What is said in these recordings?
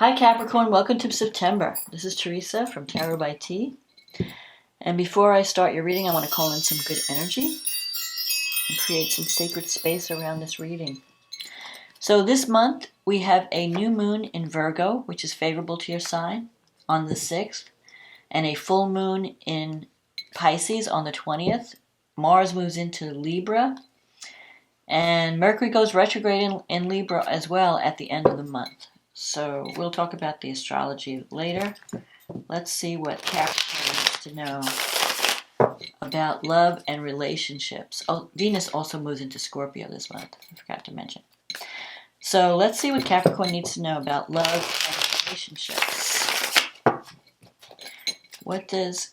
Hi Capricorn, welcome to September. This is Teresa from Tarot by T. And before I start your reading, I want to call in some good energy and create some sacred space around this reading. So this month we have a new moon in Virgo, which is favorable to your sign, on the 6th, and a full moon in Pisces on the 20th. Mars moves into Libra, and Mercury goes retrograde in Libra as well at the end of the month. So we'll talk about the astrology later. Let's see what Capricorn needs to know about love and relationships. Oh, Venus also moves into Scorpio this month. I forgot to mention. So let's see what Capricorn needs to know about love and relationships. What does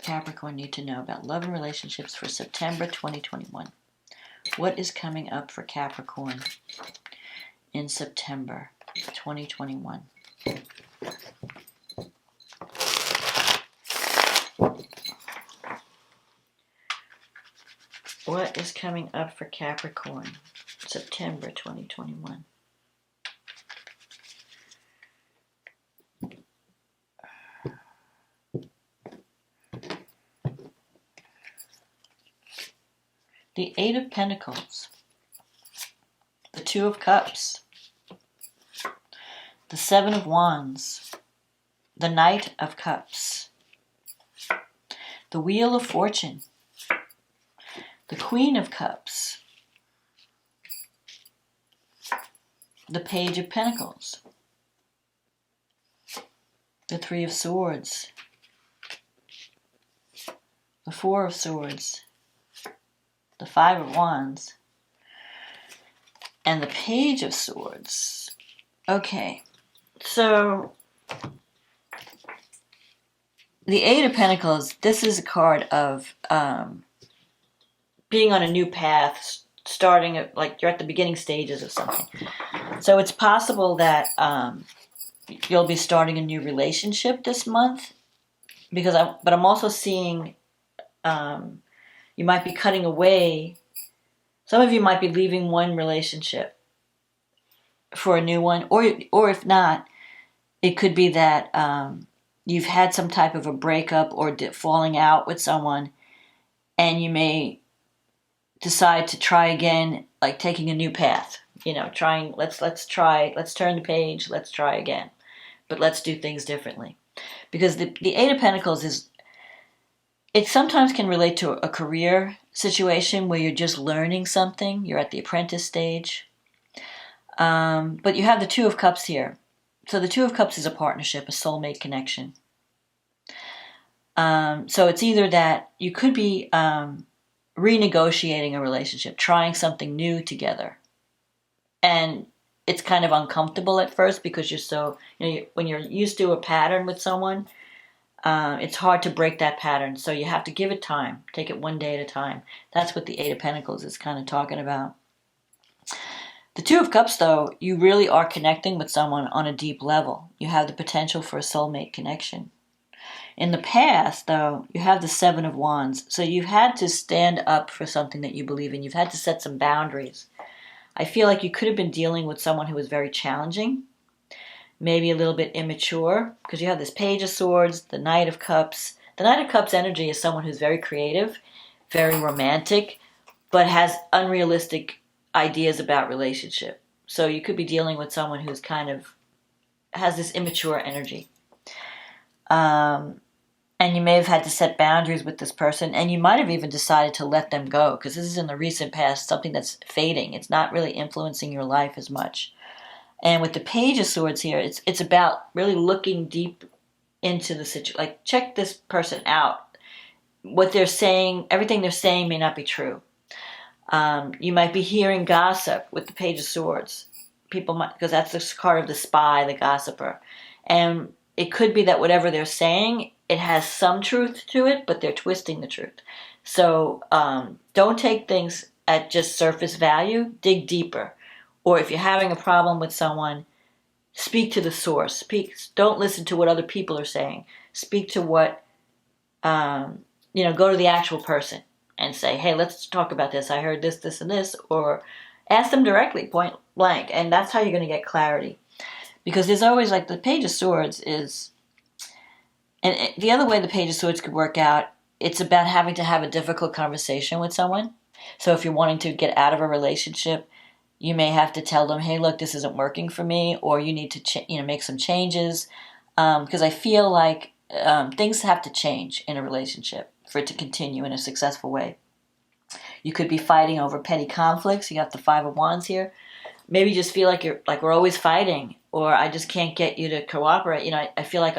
Capricorn need to know about love and relationships for September 2021? What is coming up for Capricorn in September 2021? What is coming up for Capricorn September 2021? The Eight of Pentacles, the Two of Cups, the Seven of Wands, the Knight of Cups, the Wheel of Fortune, the Queen of Cups, the Page of Pentacles, the Three of Swords, the Four of Swords, the Five of Wands, and the Page of Swords. Okay, so the Eight of Pentacles, this is a card of being on a new path, starting at, like you're at the beginning stages of something. So it's possible that you'll be starting a new relationship this month, but I'm also seeing you might be cutting away. Some of you might be leaving one relationship for a new one, or if not, it could be that you've had some type of a breakup or falling out with someone, and you may decide to try again, like taking a new path. You know, trying. Let's turn the page. Let's try again, but let's do things differently, because the Eight of Pentacles it sometimes can relate to a career situation where you're just learning something. You're at the apprentice stage. But you have the Two of Cups here. So the Two of Cups is a partnership, a soulmate connection. So it's either that you could be renegotiating a relationship, trying something new together. And it's kind of uncomfortable at first because when you're used to a pattern with someone, it's hard to break that pattern. So you have to give it time. Take it one day at a time. That's what the Eight of Pentacles is kind of talking about. The Two of Cups, though, you really are connecting with someone on a deep level. You have the potential for a soulmate connection. In the past, though, you have the Seven of Wands. So you've had to stand up for something that you believe in. You've had to set some boundaries. I feel like you could have been dealing with someone who was very challenging, maybe a little bit immature, because you have this Page of Swords, the Knight of Cups. The Knight of Cups energy is someone who's very creative, very romantic, but has unrealistic ideas about relationship. So you could be dealing with someone who's kind of has this immature energy. And you may have had to set boundaries with this person, and you might have even decided to let them go, because this is in the recent past, something that's fading. It's not really influencing your life as much. And with the Page of Swords here, it's about really looking deep into the situation. Like, check this person out. What they're saying, everything they're saying may not be true. You might be hearing gossip with the Page of Swords. People might, because that's the card of the spy, the gossiper. And it could be that whatever they're saying, it has some truth to it, but they're twisting the truth. So don't take things at just surface value. Dig deeper. Or if you're having a problem with someone, speak to the source. Don't listen to what other people are saying. Speak to what, go to the actual person and say, hey, let's talk about this. I heard this, and this. Or ask them directly, point blank. And that's how you're going to get clarity. Because there's always, like, the Page of Swords is, and the other way the Page of Swords could work out, it's about having to have a difficult conversation with someone. So if you're wanting to get out of a relationship, you may have to tell them, hey, look, this isn't working for me, or you need to make some changes. Because I feel like things have to change in a relationship for it to continue in a successful way. You could be fighting over petty conflicts. You got the Five of Wands here. Maybe you just feel like we're always fighting, or I just can't get you to cooperate. I feel like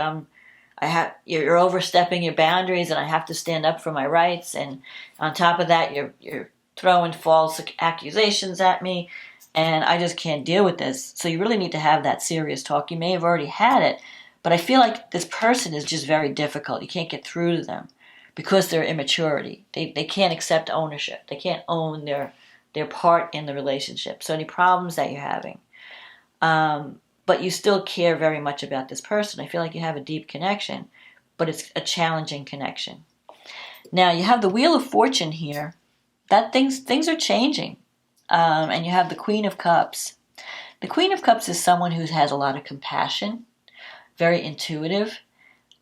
you're overstepping your boundaries, and I have to stand up for my rights. And on top of that, you're throwing false accusations at me, and I just can't deal with this. So you really need to have that serious talk. You may have already had it, but I feel like this person is just very difficult. You can't get through to them because of their immaturity. They can't accept ownership. They can't own their part in the relationship. So any problems that you're having, but you still care very much about this person. I feel like you have a deep connection, but it's a challenging connection. Now you have the Wheel of Fortune here. That things are changing, and you have the Queen of Cups. The Queen of Cups is someone who has a lot of compassion, very intuitive,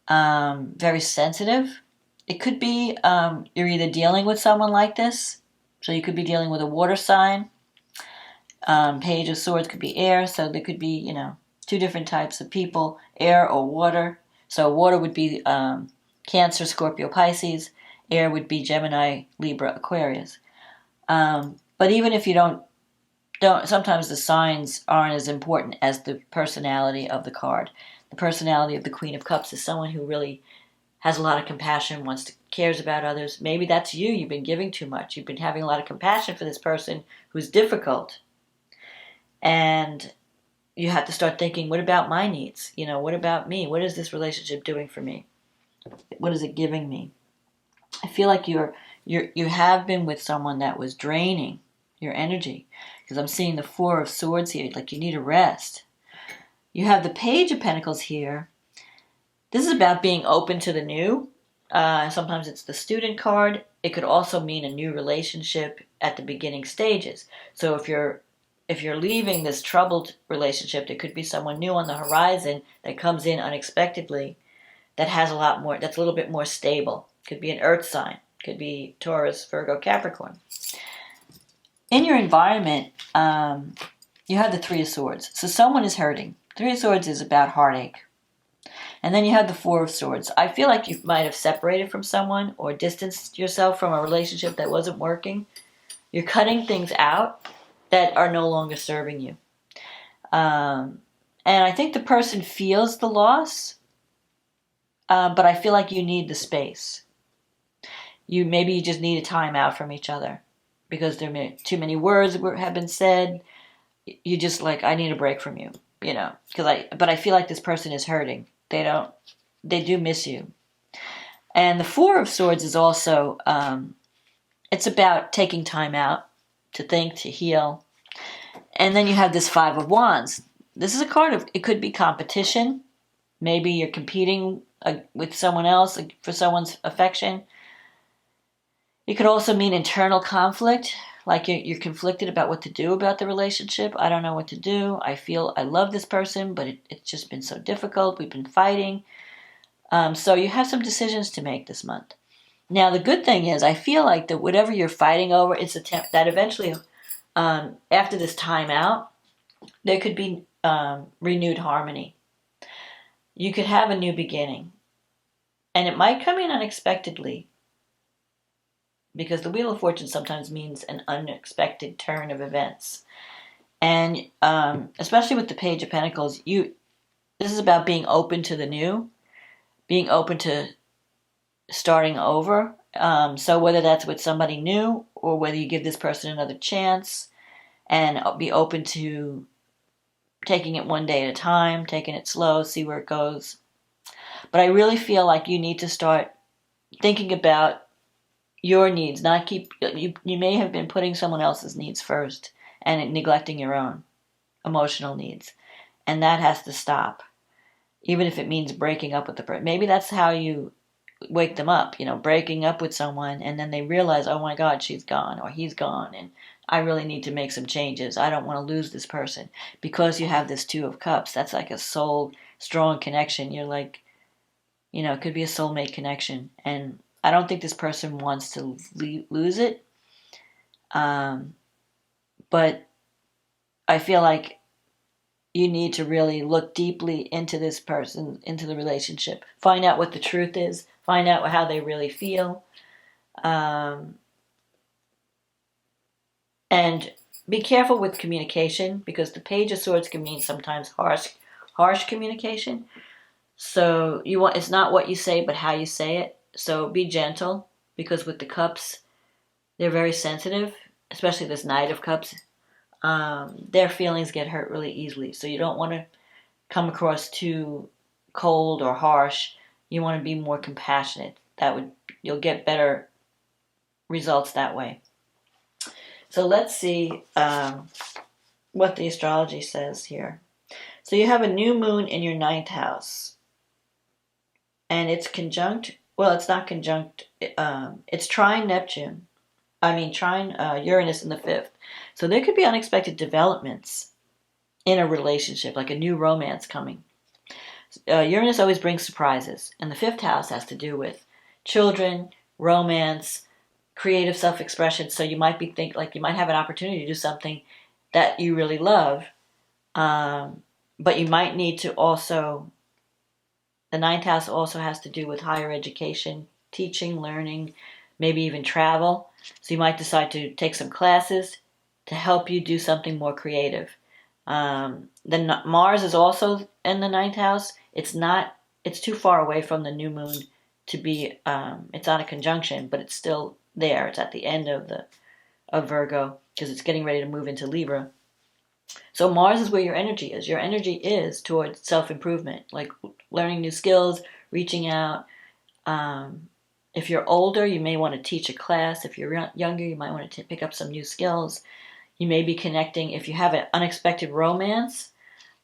very sensitive. It could be you're either dealing with someone like this, so you could be dealing with a water sign. Page of Swords could be air, so there could be, two different types of people, air or water. So water would be Cancer, Scorpio, Pisces. Air would be Gemini, Libra, Aquarius. But even if you don't, sometimes the signs aren't as important as the personality of the card. The personality of the Queen of Cups is someone who really has a lot of compassion, cares about others. Maybe that's you. You've been giving too much. You've been having a lot of compassion for this person who's difficult. And you have to start thinking, what about my needs? What about me? What is this relationship doing for me? What is it giving me? I feel like you have been with someone that was draining your energy, because I'm seeing the Four of Swords here, like you need a rest. You have the Page of Pentacles here. This is about being open to the new. Sometimes it's the student card. It could also mean a new relationship at the beginning stages. So if you're leaving this troubled relationship, there could be someone new on the horizon that comes in unexpectedly, that has a lot more, that's a little bit more stable. Could be an earth sign. Could be Taurus, Virgo, Capricorn. In your environment, you have the Three of Swords. So someone is hurting. Three of Swords is about heartache. And then you have the Four of Swords. I feel like you might have separated from someone or distanced yourself from a relationship that wasn't working. You're cutting things out that are no longer serving you. And I think the person feels the loss, but I feel like you need the space. Maybe you just need a time out from each other because there are too many words have been said. You just I need a break from you, but I feel like this person is hurting. They do miss you. And the Four of Swords is also, it's about taking time out to think, to heal. And then you have this Five of Wands. This is a card of, it could be competition. Maybe you're competing with someone else for someone's affection. It could also mean internal conflict, like you're conflicted about what to do about the relationship. I don't know what to do. I feel I love this person, but it's just been so difficult. We've been fighting. So you have some decisions to make this month. Now, the good thing is I feel like that whatever you're fighting over, it's that eventually, after this time out, there could be renewed harmony. You could have a new beginning. And it might come in unexpectedly, because the Wheel of Fortune sometimes means an unexpected turn of events. And especially with the Page of Pentacles, this is about being open to the new, being open to starting over. So whether that's with somebody new or whether you give this person another chance and be open to taking it one day at a time, taking it slow, see where it goes. But I really feel like you need to start thinking about your needs, you may have been putting someone else's needs first and neglecting your own emotional needs. And that has to stop, even if it means breaking up with the person. Maybe that's how you wake them up, breaking up with someone, and then they realize, oh my God, she's gone or he's gone, and I really need to make some changes. I don't want to lose this person. Because you have this Two of Cups, that's like a soul strong connection. You're like, it could be a soulmate connection. And I don't think this person wants to lose it. But I feel like you need to really look deeply into this person, into the relationship. Find out what the truth is. Find out how they really feel. And be careful with communication, because the Page of Swords can mean sometimes harsh communication. So it's not what you say, but how you say it. So be gentle, because with the Cups, they're very sensitive, especially this Knight of Cups. Their feelings get hurt really easily. So you don't want to come across too cold or harsh. You want to be more compassionate. You'll get better results that way. So let's see what the astrology says here. So you have a new moon in your 9th house. And it's conjunct, well, it's not conjunct, it's trine Uranus in the 5th. So there could be unexpected developments in a relationship, like a new romance coming. Uranus always brings surprises, and the 5th house has to do with children, romance, creative self-expression. So you might you might have an opportunity to do something that you really love, but you might need to also, the 9th house also has to do with higher education, teaching, learning, maybe even travel. So you might decide to take some classes to help you do something more creative. Then Mars is also in the 9th house. It's too far away from the new moon to be, it's on a conjunction, but it's still there. It's at the end of Virgo, because it's getting ready to move into Libra. So Mars is where your energy is. Your energy is towards self-improvement, like learning new skills, reaching out. If you're older, you may want to teach a class. If you're younger, you might want to pick up some new skills. You may be connecting. If you have an unexpected romance,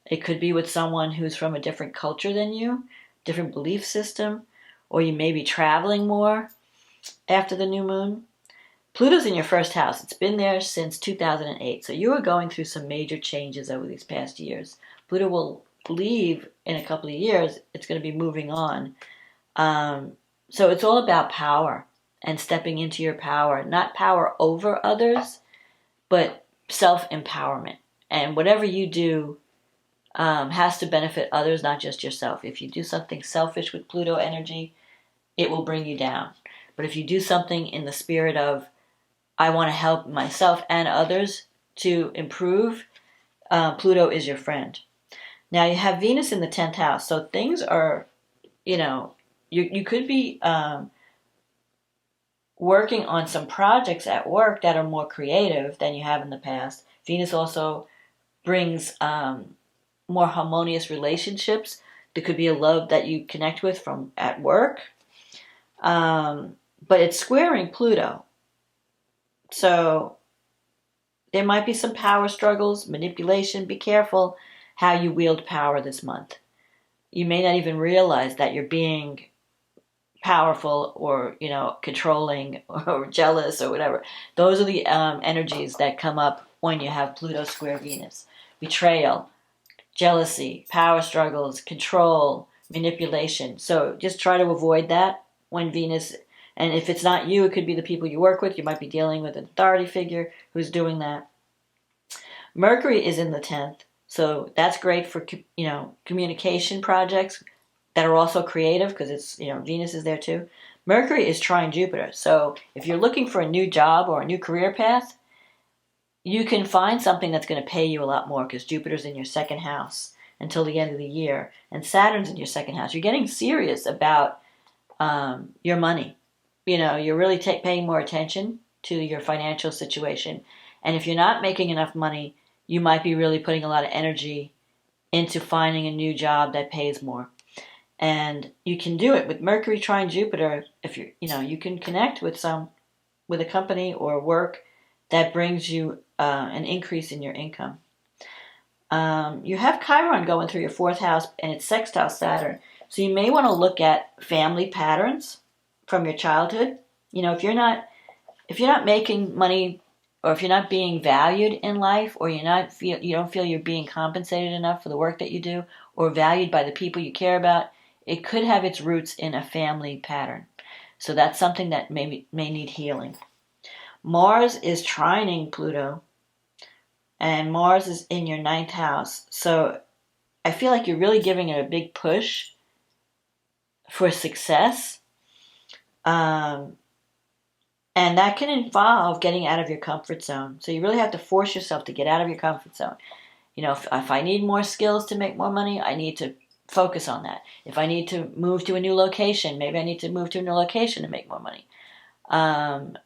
it could be with someone who's from a different culture than you, different belief system, or you may be traveling more after the new moon. Pluto's in your 1st house. It's been there since 2008. So you are going through some major changes over these past years. Pluto will leave in a couple of years. It's going to be moving on. So it's all about power and stepping into your power. Not power over others, but self-empowerment. And whatever you do has to benefit others, not just yourself. If you do something selfish with Pluto energy, it will bring you down. But if you do something in the spirit of, I want to help myself and others to improve, Pluto is your friend. Now you have Venus in the 10th house. So things are, you could be working on some projects at work that are more creative than you have in the past. Venus also brings more harmonious relationships. There could be a love that you connect with from at work. But it's squaring Pluto. So there might be some power struggles, manipulation. Be careful how you wield power this month. You may not even realize that you're being powerful or, controlling or jealous or whatever. Those are the energies that come up when you have Pluto square Venus. Betrayal, jealousy, power struggles, control, manipulation. So just try to avoid that when Venus, and if it's not you, it could be the people you work with. You might be dealing with an authority figure who's doing that. Mercury is in the 10th, so that's great for, communication projects that are also creative, because it's, Venus is there too. Mercury is trine Jupiter. So if you're looking for a new job or a new career path, you can find something that's going to pay you a lot more, because Jupiter's in your 2nd house until the end of the year, and Saturn's in your 2nd house. You're getting serious about your money. You're really paying more attention to your financial situation. And if you're not making enough money, you might be really putting a lot of energy into finding a new job that pays more. And you can do it with Mercury trine Jupiter. If you can connect with a company or work that brings you an increase in your income. You have Chiron going through your 4th house, and it's sextile Saturn. So you may want to look at family patterns from your childhood. You know, if you're not making money, or if you're not being valued in life, or you don't feel you're being compensated enough for the work that you do, or valued by the people you care about, it could have its roots in a family pattern. So that's something that may need healing. Mars is trining Pluto, and Mars is in your 9th house. So I feel like you're really giving it a big push for success. And that can involve getting out of your comfort zone. So you really have to force yourself to get out of your comfort zone. You know, if I need more skills to make more money, I need to focus on that. If I need to move to a new location, maybe I need to move to a new location to make more money.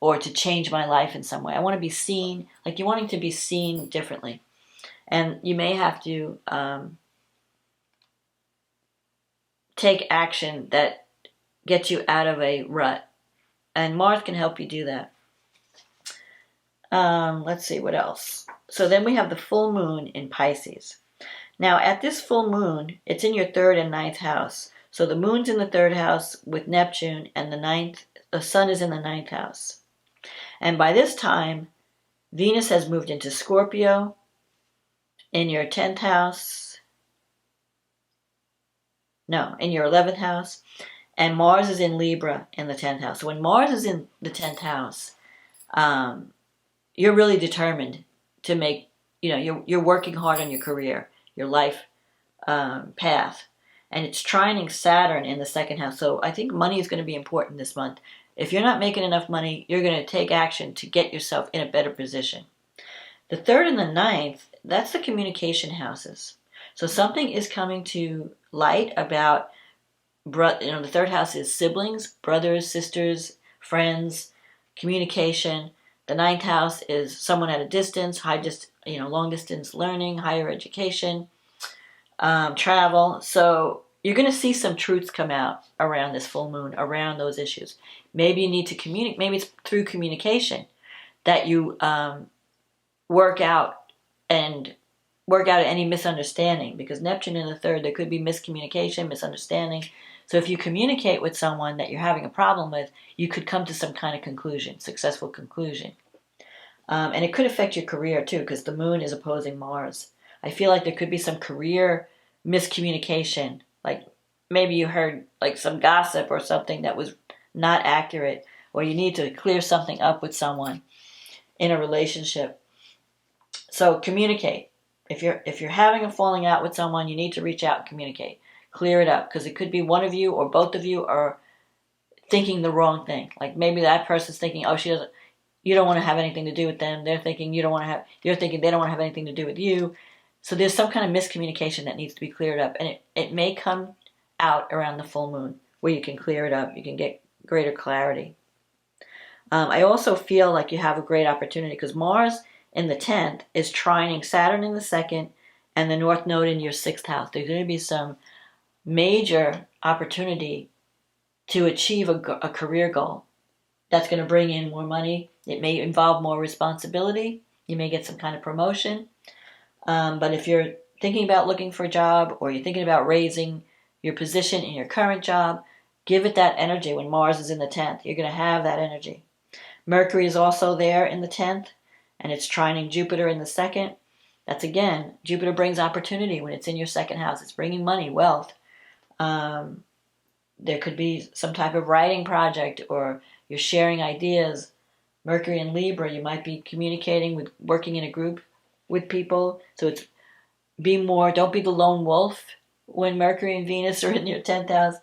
Or to change my life in some way. I want to be seen, like you're wanting to be seen differently. And you may have to take action that gets you out of a rut. And Mars can help you do that. Let's see, what else? So then we have the full moon in Pisces. Now, at this full moon, it's in your 3rd and 9th house. So the moon's in the 3rd house with Neptune, and the sun is in the 9th house. And by this time, Venus has moved into Scorpio in your 10th house. No, in your 11th house. And Mars is in Libra in the 10th house. So when Mars is in the 10th house, you're really determined to make, you're working hard on your career, your life path. And it's trining Saturn in the 2nd house. So I think money is going to be important this month. If you're not making enough money, you're going to take action to get yourself in a better position. The 3rd and the 9th, that's the communication houses. So something is coming to light about, the 3rd house is siblings, brothers, sisters, friends, communication. The 9th house is someone at a distance, long distance learning, higher education, travel. So you're going to see some truths come out around this full moon, around those issues. Maybe you need to communicate. Maybe it's through communication that you work out any misunderstanding. Because Neptune in the 3rd, there could be miscommunication, misunderstanding. So if you communicate with someone that you're having a problem with, you could come to some kind of conclusion, successful conclusion. And it could affect your career too, because the moon is opposing Mars. I feel like there could be some career miscommunication. Like maybe you heard like some gossip or something that was not accurate, or you need to clear something up with someone in a relationship. So communicate. If you're having a falling out with someone, you need to reach out and communicate. Clear it up, because it could be one of you or both of you are thinking the wrong thing. Like maybe that person's thinking, you don't want to have anything to do with them. They're thinking you're thinking they don't want to have anything to do with you. So there's some kind of miscommunication that needs to be cleared up, and it may come out around the full moon where you can clear it up. You can get greater clarity. I also feel like you have a great opportunity because Mars in the 10th is trining Saturn in the 2nd and the North Node in your 6th house. There's going to be some major opportunity to achieve a career goal that's going to bring in more money. It may involve more responsibility. You may get some kind of promotion. But if you're thinking about looking for a job, or you're thinking about raising your position in your current job, give it that energy. When Mars is in the 10th, you're going to have that energy. Mercury is also there in the 10th, and it's trining Jupiter in the 2nd. That's again, Jupiter brings opportunity when it's in your 2nd house. It's bringing money, wealth. There could be some type of writing project, or you're sharing ideas. Mercury in Libra, you might be communicating working in a group with people. So it's don't be the lone wolf when Mercury and Venus are in your 10th house,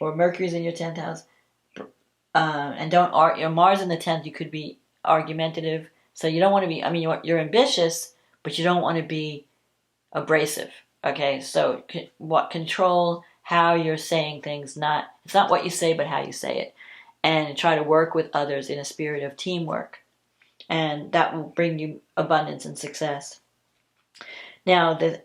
or Mercury's in your 10th house. And your Mars in the 10th, you could be argumentative. So you don't want to be, you're ambitious, but you don't want to be abrasive. Okay, so control how you're saying things. It's not what you say, but how you say it. And try to work with others in a spirit of teamwork. And that will bring you abundance and success. Now, the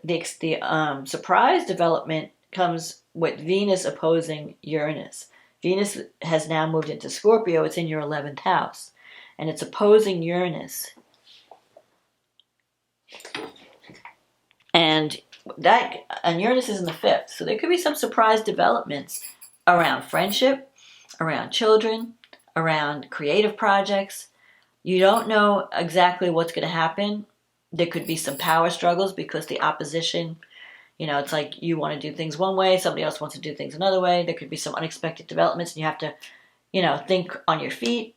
surprise development comes with Venus opposing Uranus. Venus has now moved into Scorpio. It's in your 11th house. And it's opposing Uranus. And Uranus is in the 5th. So there could be some surprise developments around friendship, around children, around creative projects. You don't know exactly what's going to happen. There could be some power struggles because the opposition, it's like you want to do things one way, somebody else wants to do things another way. There could be some unexpected developments, and you have to, think on your feet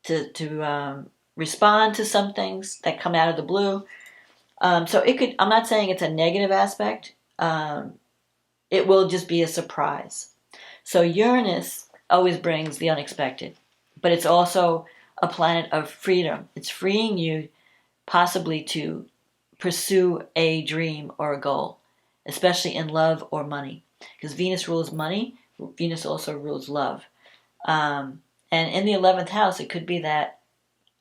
to respond to some things that come out of the blue. So it could, I'm not saying it's a negative aspect. It will just be a surprise. So Uranus always brings the unexpected, but it's also a planet of freedom. It's freeing you possibly to pursue a dream or a goal, especially in love or money, because Venus rules money. Venus also rules love. And in the 11th house, it could be that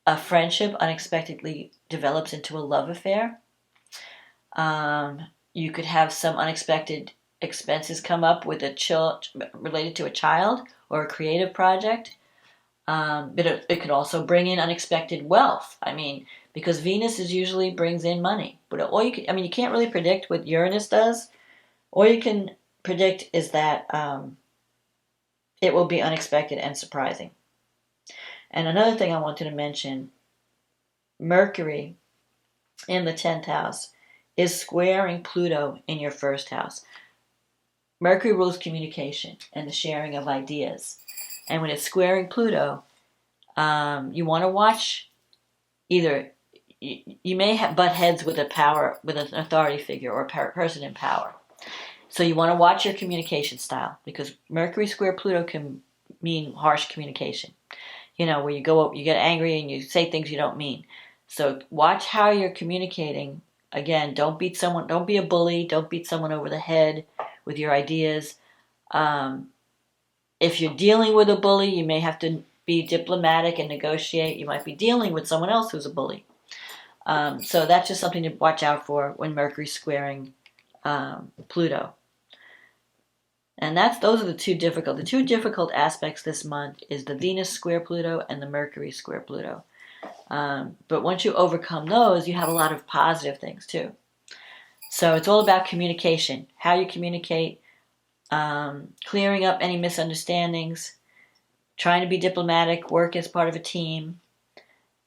a friendship unexpectedly develops into a love affair. You could have some unexpected expenses come up with related to a child or a creative project. But it could also bring in unexpected wealth. Because Venus usually brings in money. But you can't really predict what Uranus does. All you can predict is that it will be unexpected and surprising. And another thing I wanted to mention, Mercury in the 10th house is squaring Pluto in your first house. Mercury rules communication and the sharing of ideas. And when it's squaring Pluto, you want to watch either, you may butt heads with an authority figure or a person in power. So you want to watch your communication style, because Mercury square Pluto can mean harsh communication. Where you go up, you get angry and you say things you don't mean. So watch how you're communicating. Again, don't be a bully, don't beat someone over the head with your ideas. If you're dealing with a bully, you may have to be diplomatic and negotiate. You might be dealing with someone else who's a bully. So that's just something to watch out for when Mercury's squaring Pluto. And those are the two difficult. The two difficult aspects this month is the Venus square Pluto and the Mercury square Pluto. But once you overcome those, you have a lot of positive things too. So it's all about communication, how you communicate, clearing up any misunderstandings, trying to be diplomatic, work as part of a team,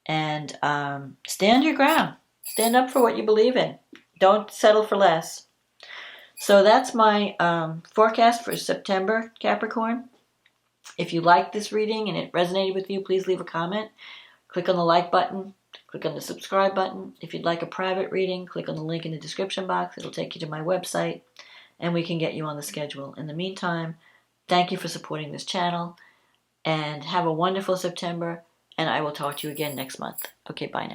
and stand your ground. Stand up for what you believe in. Don't settle for less. So that's my forecast for September, Capricorn. If you liked this reading and it resonated with you, please leave a comment. Click on the like button. Click on the subscribe button. If you'd like a private reading, click on the link in the description box. It'll take you to my website, and we can get you on the schedule. In the meantime, thank you for supporting this channel, and have a wonderful September, and I will talk to you again next month. Okay, bye now.